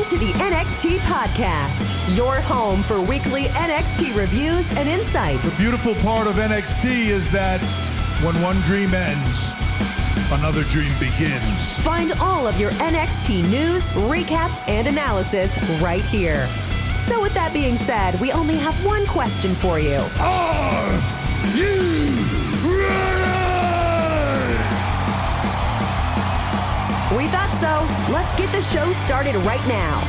to the NXT Podcast, your home for weekly NXT reviews and insight. The beautiful part of NXT is that when one dream ends, another dream begins. Find all of your NXT news, recaps, and analysis right here. So with that being said, we only have one question for you. Are you ready? We thought so. Let's get the show started right now.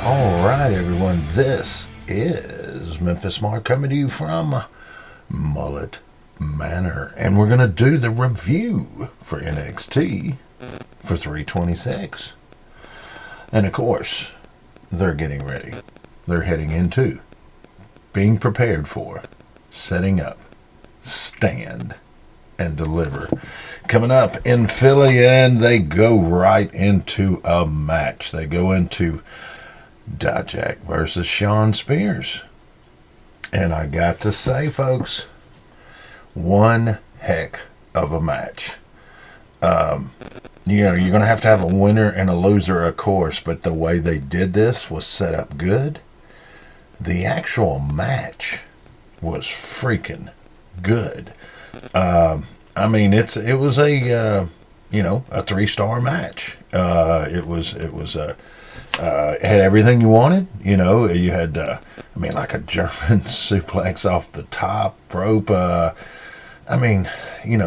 All right, everyone. This is Memphis Mark coming to you from Mullet Manor. And we're going to do the review for NXT for 326. And of course, they're getting ready. They're heading into, being prepared for, setting up, stand, and deliver. Coming up in Philly, and they go right into a match. They go into IIja versus Shawn Spears. And I got to say, folks, one heck of a match. You're going to have a winner and a loser, of course, but the way they did this was set up good. The actual match was freaking good. It was a 3-star match. It had everything you wanted. You had like a German suplex off the top rope.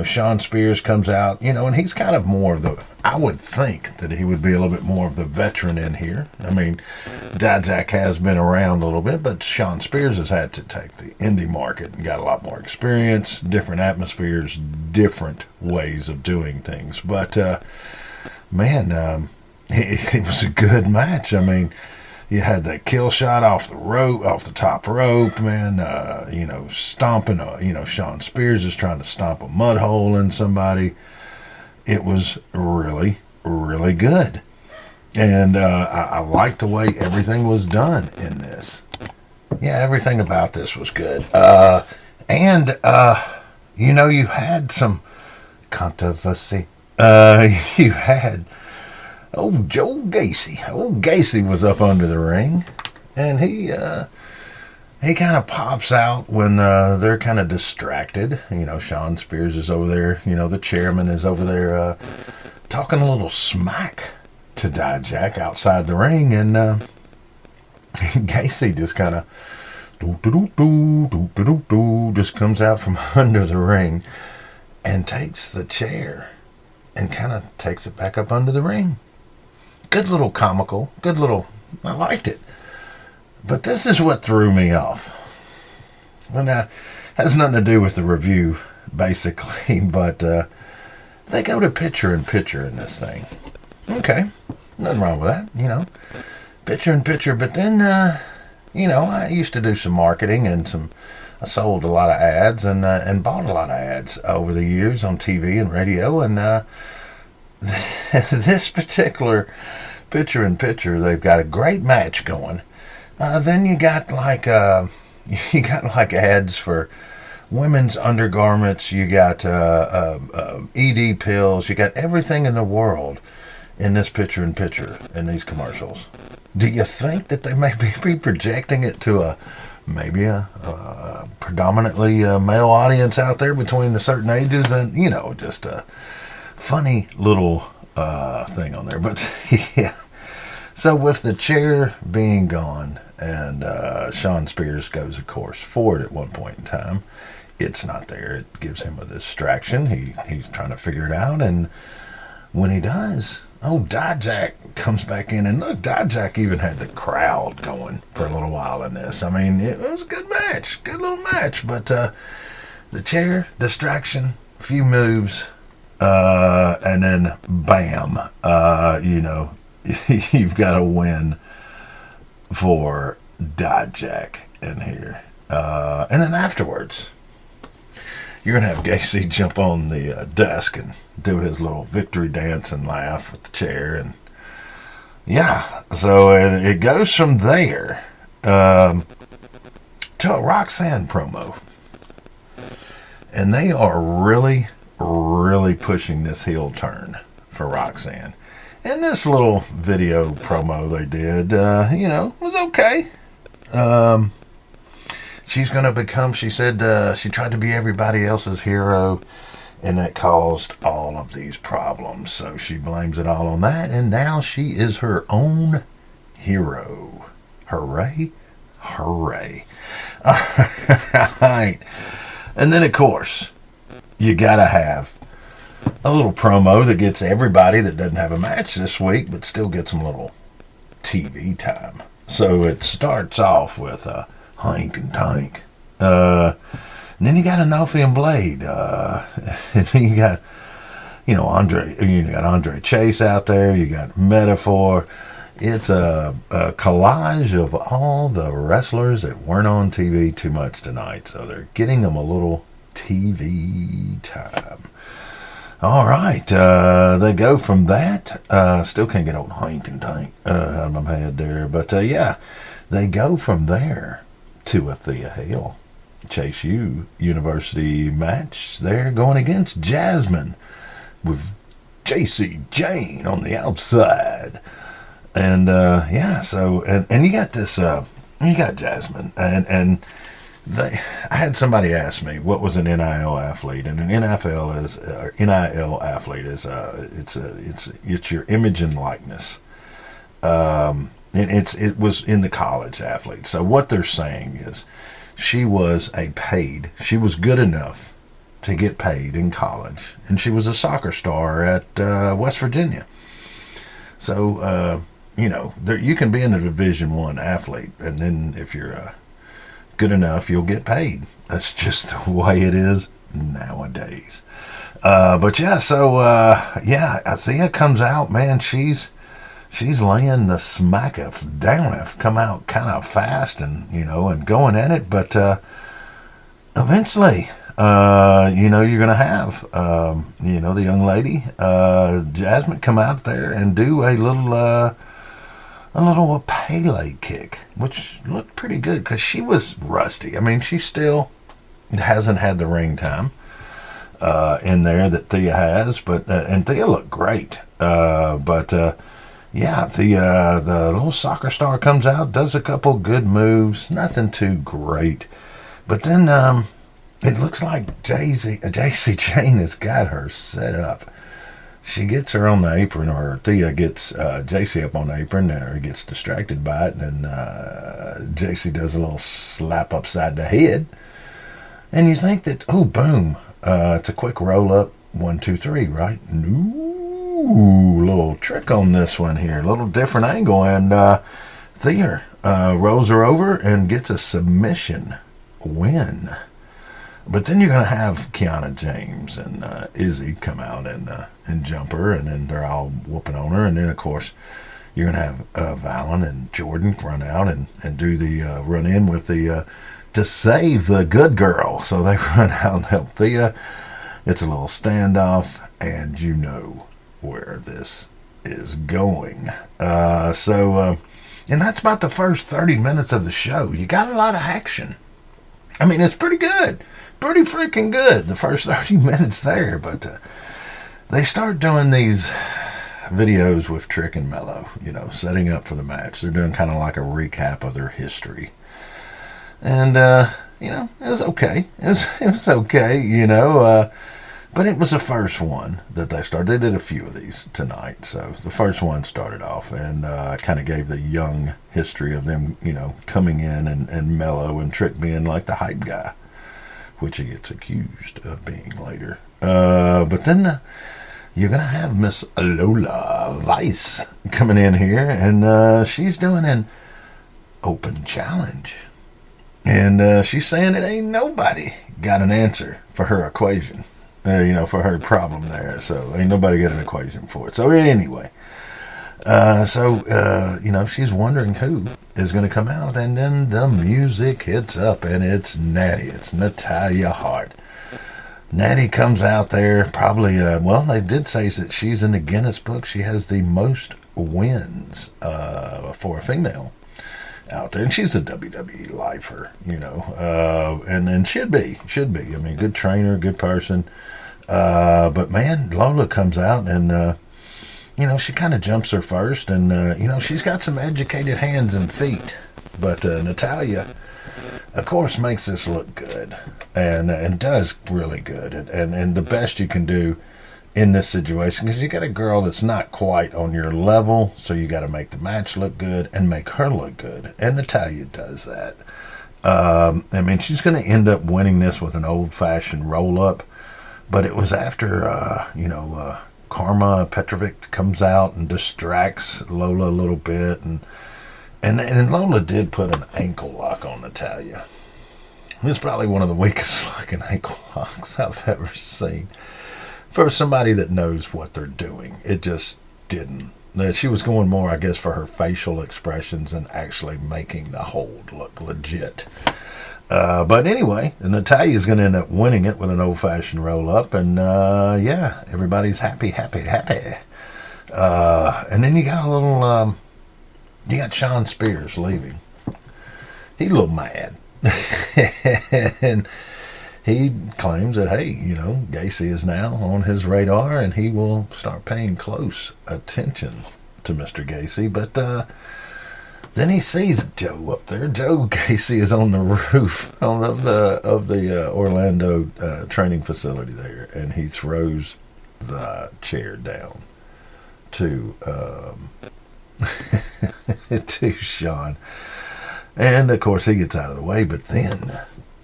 Shawn Spears comes out, and he's kind of more of I would think that he would be a little bit more of the veteran in here. IIja has been around a little bit, but Shawn Spears has had to take the indie market and got a lot more experience, different atmospheres, different ways of doing things. But, it was a good match. You had that kill shot off the top rope, man. Stomping. Shawn Spears is trying to stomp a mud hole in somebody. It was really, really good, and I liked the way everything was done in this. Yeah, everything about this was good. You had some controversy. You had. Joe Gacy. Old Gacy was up under the ring, and he kind of pops out when they're kind of distracted. Shawn Spears is over there. The chairman is over there talking a little smack to IIja outside the ring, and Gacy just kind of just comes out from under the ring and takes the chair and kind of takes it back up under the ring. Good little comical, I liked it. But this is what threw me off. And has nothing to do with the review, basically, but they go to picture-in-picture in this thing. Okay, nothing wrong with that, Picture-in-picture, but then, I used to do some marketing and I sold a lot of ads and bought a lot of ads over the years on TV and radio, and this particular picture-in-picture, they've got a great match going. Then you got like ads for women's undergarments. You got ED pills. You got everything in the world in this picture-in-picture in these commercials. Do you think that they may be projecting it to a predominantly male audience out there between the certain ages, and just a funny little thing on there? But yeah, so with the chair being gone, and Shawn Spears goes, of course, forward at one point in time, it's not there. It gives him a distraction. He's trying to figure it out, and when he does, IIja comes back in, and look, IIja even had the crowd going for a little while in this. It was a good match, good little match, but the chair, distraction, a few moves, and then bam, you've got a win for IIja in here. And then afterwards, you're going to have Gacy jump on the desk and do his little victory dance and laugh with the chair. And yeah, so it goes from there to a Roxanne promo. And they are really, really pushing this heel turn for Roxanne. And this little video promo they did, was okay. She's going to become, she said, she tried to be everybody else's hero, and that caused all of these problems. So she blames it all on that, and now she is her own hero. Hooray, hooray. All right. And then, of course, you got to have a little promo that gets everybody that doesn't have a match this week, but still gets some little TV time. So it starts off with Hank and Tank. And then you got Enofi and Blade. And then you got, Andre Chase out there. You got Metaphor. It's a collage of all the wrestlers that weren't on TV too much tonight. So they're getting them a little TV time. All right. They go from that. Still can't get old Hank and Tank out of my head there. But, they go from there to a Thea Hale Chase U University match. They're going against Jasmine with JC Jane on the outside. And so you got this, you got Jasmine, and I had somebody ask me what was an NIL athlete, and an NIL athlete is it's your image and likeness. It was in the college athlete. So what they're saying is she was good enough to get paid in college, and she was a soccer star at West Virginia. So you can be in a Division I athlete, and then if you're good enough, you'll get paid. That's just the way it is nowadays. Thea comes out, man. She's laying the smack of down. Come out kind of fast and going at it, but eventually, you're gonna have the young lady Jasmine come out there and do a little Pele kick, which looked pretty good because she was rusty. I mean, she still hasn't had the ring time in there that Thea has, and Thea looked great. The little soccer star comes out, does a couple good moves, nothing too great, but then it looks like JC Jane has got her set up. She gets her on the apron, or Thea gets JC up on the apron, or gets distracted by it, and JC does a little slap upside the head. And you think that, boom, it's a quick roll up, 1, 2, 3, right? No, little trick on this one here, a little different angle, and Thea rolls her over and gets a submission win. But then you're going to have Kiana James and Izzy come out and jump her, and then they're all whooping on her. And then, of course, you're going to have Valen and Jordan run out and do the run in with the to save the good girl. So they run out and help Thea. It's a little standoff, and you know where this is going. And that's about the first 30 minutes of the show. You got a lot of action. I mean, it's pretty good. Pretty freaking good, the first 30 minutes there. But they start doing these videos with Trick and Mello, setting up for the match. They're doing kind of like a recap of their history. And, it was okay. It was okay, but it was the first one that they started. They did a few of these tonight. So the first one started off and kind of gave the young history of them, coming in and Mello and Trick being like the hype guy, which he gets accused of being later. But then you're going to have Miss Lola Weiss coming in here, and she's doing an open challenge. And she's saying it ain't nobody got an answer for her equation, for her problem there. So ain't nobody got an equation for it. So anyway, she's wondering who is going to come out, and then the music hits up, and it's Natty. It's Natalia Hart. Natty comes out there, probably, they did say that she's in the Guinness book. She has the most wins for a female out there, and she's a WWE lifer, and should be. I mean, good trainer, good person. But man, Lola comes out and she kind of jumps her first, and, she's got some educated hands and feet. But Natalya, of course, makes this look good and does really good. And the best you can do in this situation, because you got a girl that's not quite on your level, so you got to make the match look good and make her look good. And Natalya does that. She's going to end up winning this with an old-fashioned roll-up, but it was after, Karma Petrovic comes out and distracts Lola a little bit, and Lola did put an ankle lock on Natalya. It's probably one of the weakest looking ankle locks I've ever seen. For somebody that knows what they're doing, it just didn't. She was going more, I guess, for her facial expressions and actually making the hold look legit. But anyway, Natalya's going to end up winning it with an old-fashioned roll-up, and everybody's happy. And then you got a little, you got Sean Spears leaving. He's a little mad. And he claims that, hey, Gacy is now on his radar, and he will start paying close attention to Mr. Gacy. But then he sees Joe up there. Joe Gacy is on the roof of the Orlando training facility there, and he throws the chair down to to Sean. And, of course, he gets out of the way, but then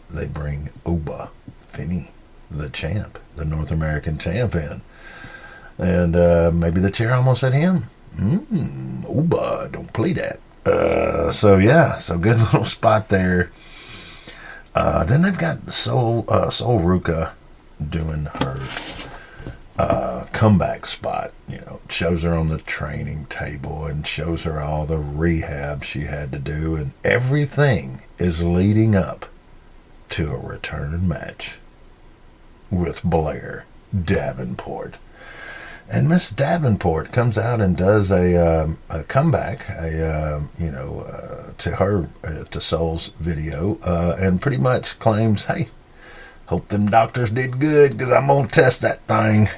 they bring Oba Finney, the champ, the North American champ, in. And maybe the chair almost hit him. Oba, don't play that. So good little spot there. Then they've got Sol Ruka doing her comeback spot. Shows her on the training table and shows her all the rehab she had to do, and everything is leading up to a return match with Blair Davenport. And Miss Davenport comes out and does a comeback, to Sol's video, and pretty much claims, hey, hope them doctors did good, because I'm going to test that thing.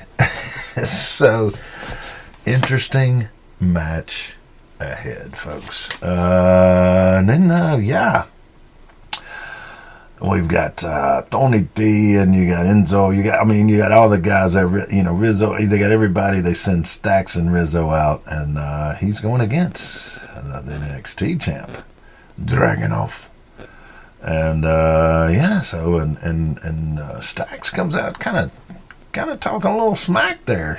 So, interesting match ahead, folks. And then, we've got Tony D, and you got Enzo. You got all the guys there. Rizzo. They got everybody. They send Stacks and Rizzo out, and he's going against the NXT champ, Dragunov. And Stacks comes out, kind of talking a little smack there.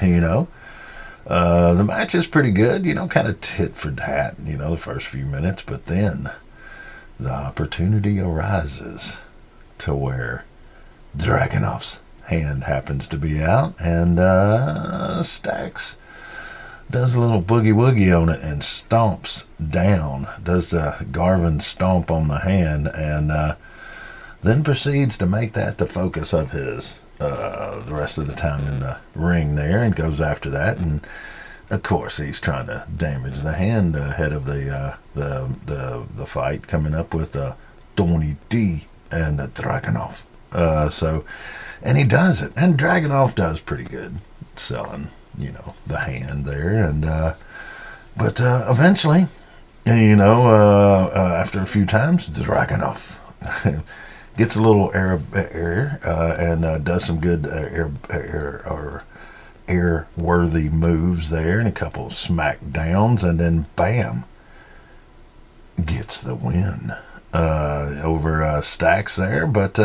The match is pretty good. Kind of tit for tat. The first few minutes, but then the opportunity arises to where Dragunov's hand happens to be out, and Stacks does a little boogie woogie on it and stomps down, does the Garvin stomp on the hand, and then proceeds to make that the focus of his the rest of the time in the ring there, and goes after that. And of course he's trying to damage the hand ahead of the fight coming up with Tony D and Dragunov. And he does it, and Dragunov does pretty good selling, the hand there, and but eventually, after a few times, Dragunov gets a little air and does some good air-worthy moves there, and a couple of smackdowns, and then bam, gets the win over Stacks there. But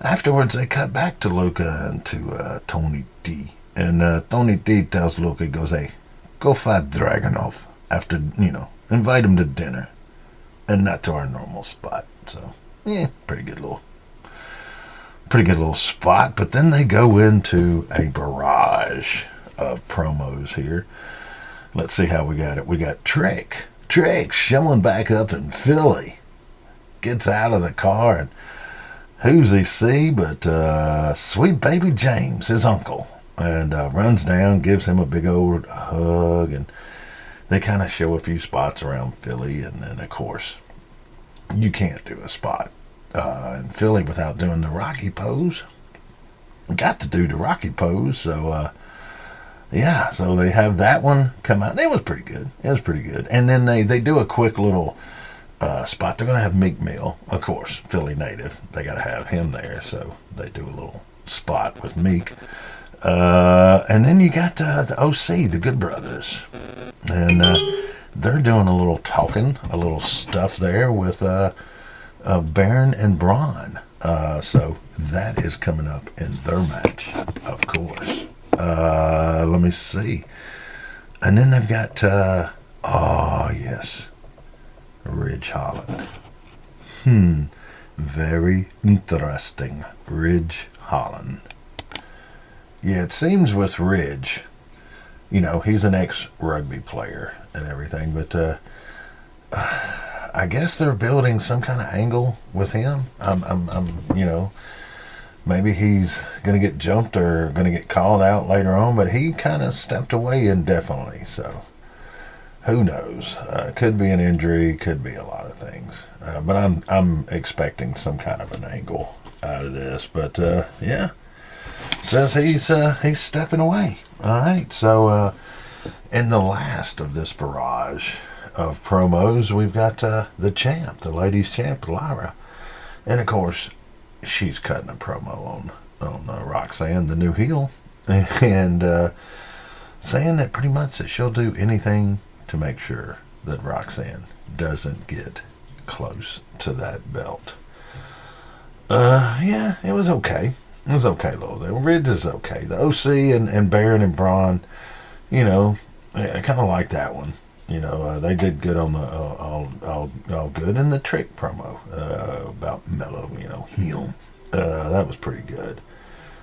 afterwards, they cut back to Luca and to Tony D. And Tony D tells Luca, he goes, hey, go fight Dragunov after, invite him to dinner, and not to our normal spot. So, pretty good little spot. But then they go into a barrage of promos here. Let's see how we got it. We got Trick showing back up in Philly. Gets out of the car, and who's he see but sweet baby James, his uncle, and runs down, gives him a big old hug, and they kind of show a few spots around Philly. And then, of course, you can't do a spot in Philly without doing the Rocky pose. Got to do the Rocky pose. So yeah, so they have that one come out. And it was pretty good. It was pretty good. And then they do a quick little spot. They're going to have Meek Mill, of course, Philly native. They got to have him there. So they do a little spot with Meek. And then you got the OC, the Good Brothers. And they're doing a little talking, a little stuff there with Baron and Braun. So that is coming up in their match, of course. Let me see. And then they've got, Ridge Holland. Very interesting. Ridge Holland. Yeah, it seems with Ridge, he's an ex-rugby player and everything, but I guess they're building some kind of angle with him. Maybe he's going to get jumped or going to get called out later on, but he kind of stepped away indefinitely, so who knows? Could be an injury, could be a lot of things. But I'm expecting some kind of an angle out of this. But yeah, says he's stepping away. All right. So in the last of this barrage of promos, we've got the champ, the ladies' champ, Lyra, and of course she's cutting a promo on Roxanne, the new heel, and saying that pretty much that she'll do anything to make sure that Roxanne doesn't get close to that belt. Yeah, it was okay. It was okay, though. The Ridge is okay. The OC and Baron and Braun, I kind of like that one. They did good on the all good in the Trick promo about Mello, him. That was pretty good.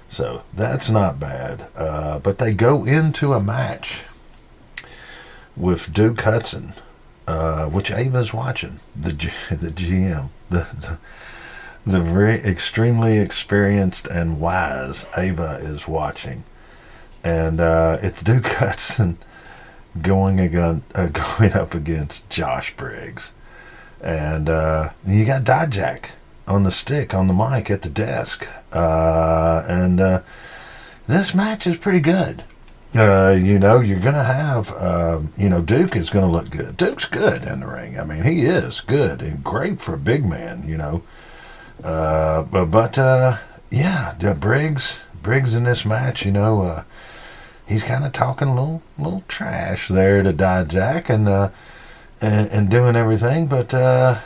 So that's not bad. But they go into a match with Duke Hudson, which Ava's watching, the GM, the very extremely experienced and wise Ava is watching, and it's Duke Hudson going up against Josh Briggs, and you got Dijak on the stick on the mic at the desk, and this match is pretty good. You're going to have, Duke is going to look good. Duke's good in the ring. I mean, he is good and great for a big man, Briggs in this match, he's kind of talking a little trash there to Dijak and doing everything. But, the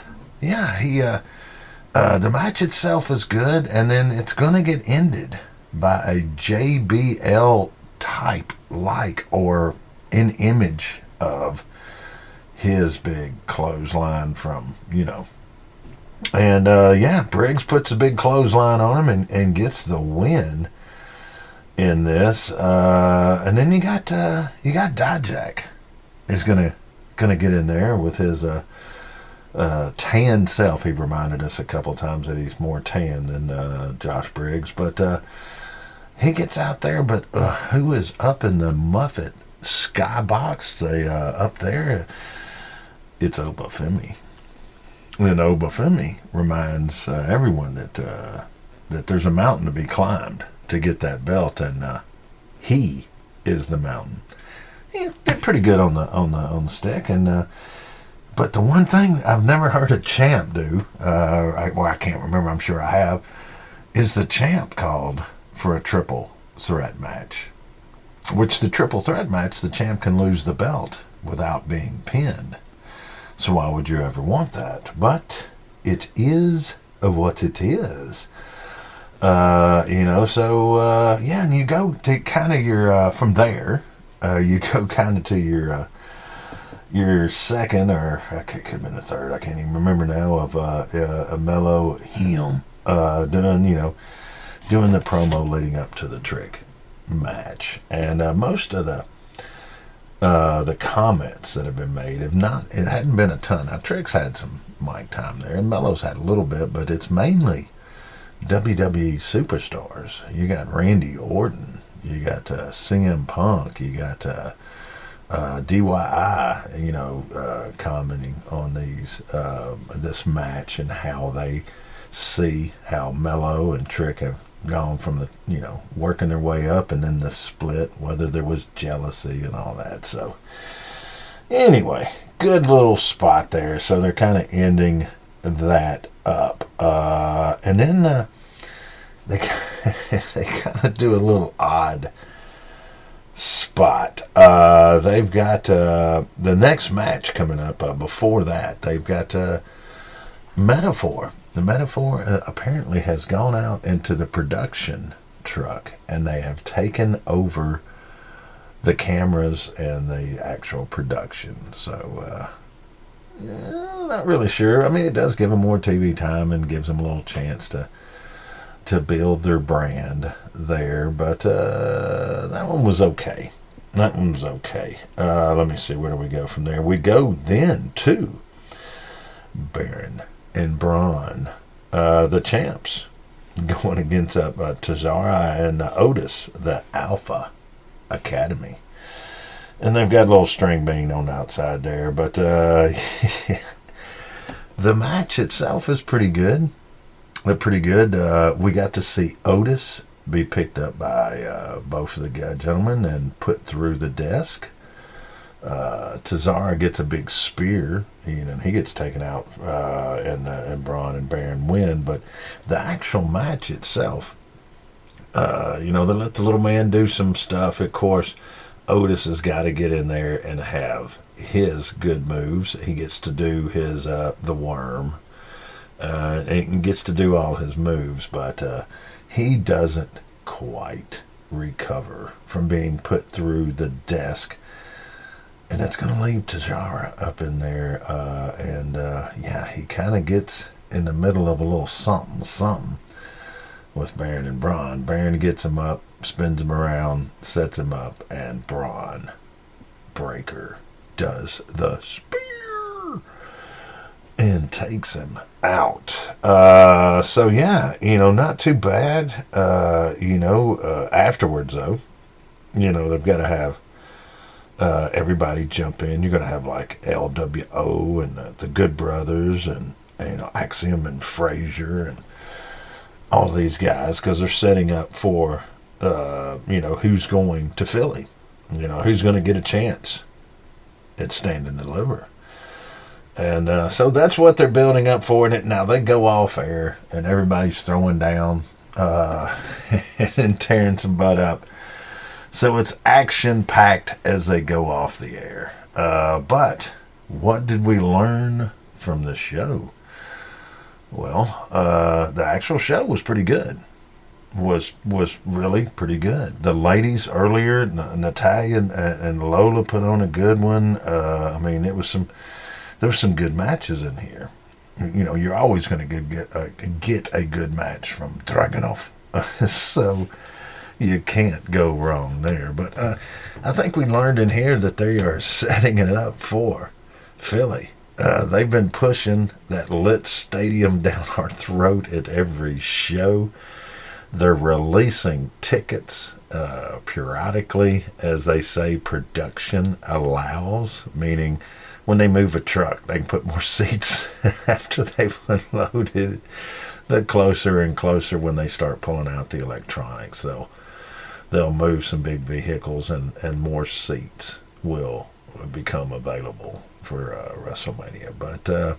match itself is good, and then it's going to get ended by a JBL type or an image of his big clothesline from and Briggs puts a big clothesline on him and gets the win in this, and then you got Dijak is gonna get in there with his tan self. He reminded us a couple times that he's more tan than Josh Briggs, but he gets out there, but who is up in the Muffet skybox? They up there, it's Obafemi. And Obafemi reminds everyone that there's a mountain to be climbed to get that belt, and he is the mountain. He did pretty good on the stick, and but the one thing I've never heard a champ do, I can't remember. I'm sure I have, is the champ called for a triple threat match, which the triple threat match, the champ can lose the belt without being pinned. So why would you ever want that? But it is what it is. And you go to kind of your, from there, you go kind of to your second, or it could have been the third, I can't even remember now, of a Mello him doing the promo leading up to the Trick match. And most of the comments that have been made it hadn't been a ton. Now, Trick's had some mic time there, and Mello's had a little bit, but it's mainly WWE superstars. You got Randy Orton, you got CM Punk, you got DIY, commenting on this match and how they see how Mello and Trick have gone from the, working their way up and then the split, whether there was jealousy and all that. So anyway, good little spot there. So they're kind of ending that up. And then they kind of do a little odd spot. They've got the next match coming up. Before that, they've got Metaphor. The Metaphor apparently has gone out into the production truck, and they have taken over the cameras and the actual production. So, not really sure. I mean, it does give them more TV time and gives them a little chance to build their brand there. But that one was okay. Let me see, where do we go from there? We go then to Baron and Braun, the champs, going against Cesaro and Otis, the Alpha Academy. And they've got a little string bean on the outside there. But the match itself is pretty good. We got to see Otis be picked up by both of the gentlemen and put through the desk. Cesaro gets a big spear, and he gets taken out, and Braun and Baron win. But the actual match itself, they let the little man do some stuff. Of course, Otis has got to get in there and have his good moves. He gets to do his the worm, and he gets to do all his moves, but he doesn't quite recover from being put through the desk. And that's going to leave Cesaro up in there. He kind of gets in the middle of a little something with Baron and Braun. Baron gets him up, spins him around, sets him up, and Braun Breaker does the spear and takes him out. Not too bad. Afterwards, though, they've got to have everybody jump in. You're going to have like LWO and the Good Brothers and Axiom and Frazier and all these guys, because they're setting up for who's going to Philly, who's going to get a chance at Stand and Deliver. And so that's what they're building up for. And now they go off air and everybody's throwing down and tearing some butt up. So it's action-packed as they go off the air. But what did we learn from the show? Well, the actual show was pretty good. Was really pretty good. The ladies earlier, Natalya and Lola put on a good one. There was some good matches in here. You're always going to get a good match from Dragunov. So you can't go wrong there. But I think we learned in here that they are setting it up for Philly. They've been pushing that lit stadium down our throat at every show. They're releasing tickets periodically, as they say, production allows, meaning when they move a truck, they can put more seats after they've unloaded. The closer and closer when they start pulling out the electronics. They'll move some big vehicles and more seats will become available for WrestleMania. But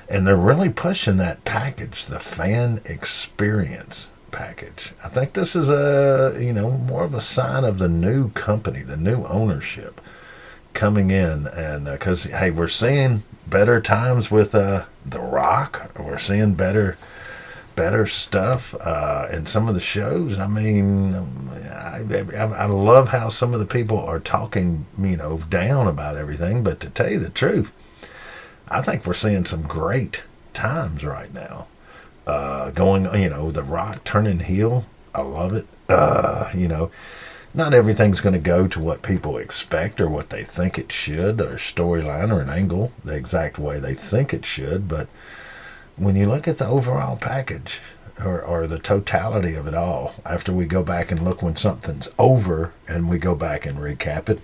and they're really pushing that package, the fan experience package. I think this is more of a sign of the new company, the new ownership coming in, and because we're seeing better times with The Rock. We're seeing better stuff in some of the shows. I love how some of the people are talking, down about everything. But to tell you the truth, I think we're seeing some great times right now. The Rock turning heel. I love it. Not everything's going to go to what people expect or what they think it should, or storyline or an angle the exact way they think it should. But when you look at the overall package or the totality of it all, after we go back and look when something's over and we go back and recap it,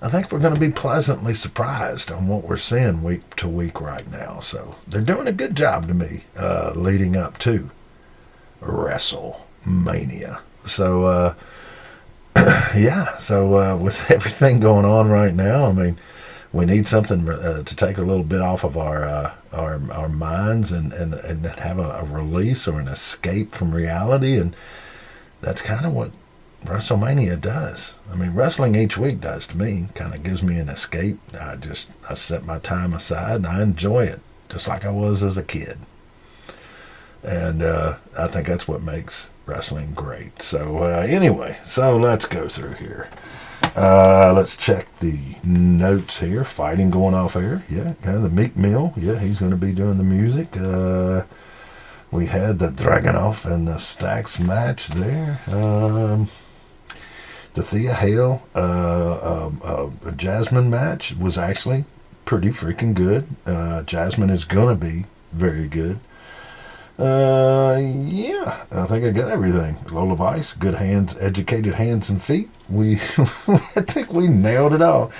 I think we're going to be pleasantly surprised on what we're seeing week to week right now. So they're doing a good job to me leading up to WrestleMania. So, with everything going on right now, I mean, we need something to take a little bit off of our minds and have a release or an escape from reality, and that's kind of what WrestleMania does. I mean, wrestling each week does to me. Kind of gives me an escape. I set my time aside and I enjoy it, just like I was as a kid. And I think that's what makes wrestling great. So anyway, so let's go through here. Let's check the notes here. Fighting going off here. Yeah, the Meek Mill. Yeah, he's going to be doing the music. We had the Dragunov and the Stacks match there. The Thea Hale Jasmine match was actually pretty freaking good. Jasmine is going to be very good. Yeah, I think I got everything. Lola Vice, good hands, educated hands and feet. I think we nailed it all.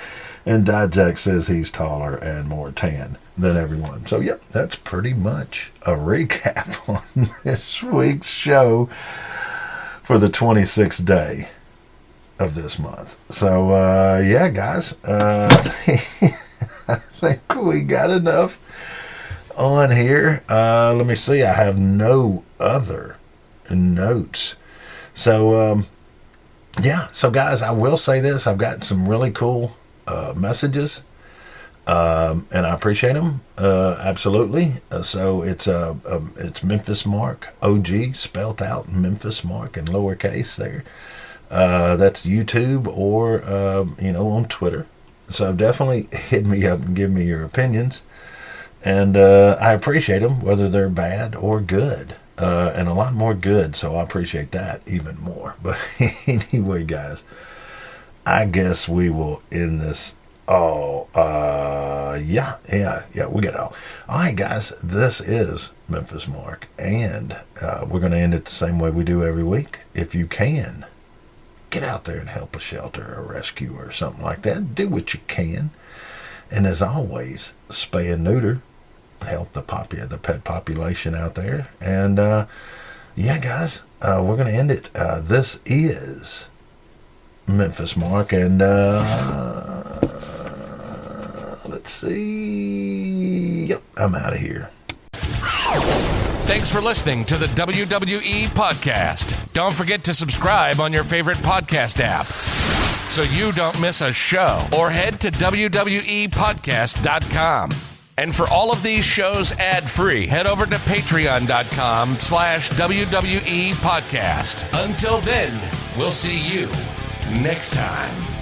And Dijak says he's taller and more tan than everyone. So, yep, that's pretty much a recap on this week's show for the 26th day of this month. So, yeah, guys, I think we got enough on here. Let me see. I have no other notes. So, yeah. So, guys, I will say this. I've got some really cool messages, and I appreciate them. Absolutely. So it's Memphis Mark, OG, spelt out Memphis Mark in lowercase there. That's YouTube or, on Twitter. So definitely hit me up and give me your opinions. And I appreciate them, whether they're bad or good. And a lot more good, so I appreciate that even more. But anyway, guys, I guess we will end this. Yeah, we got it all. All right, guys, this is Memphis Mark, and we're going to end it the same way we do every week. If you can, get out there and help a shelter or rescue or something like that. Do what you can. And as always, spay and neuter. Help the pet population out there. And, yeah, guys, we're going to end it. This is Memphis Mark, and let's see. Yep, I'm out of here. Thanks for listening to the WWE Podcast. Don't forget to subscribe on your favorite podcast app so you don't miss a show, or head to WWEpodcast.com. And for all of these shows ad-free, head over to patreon.com/WWE Podcast. Until then, we'll see you next time.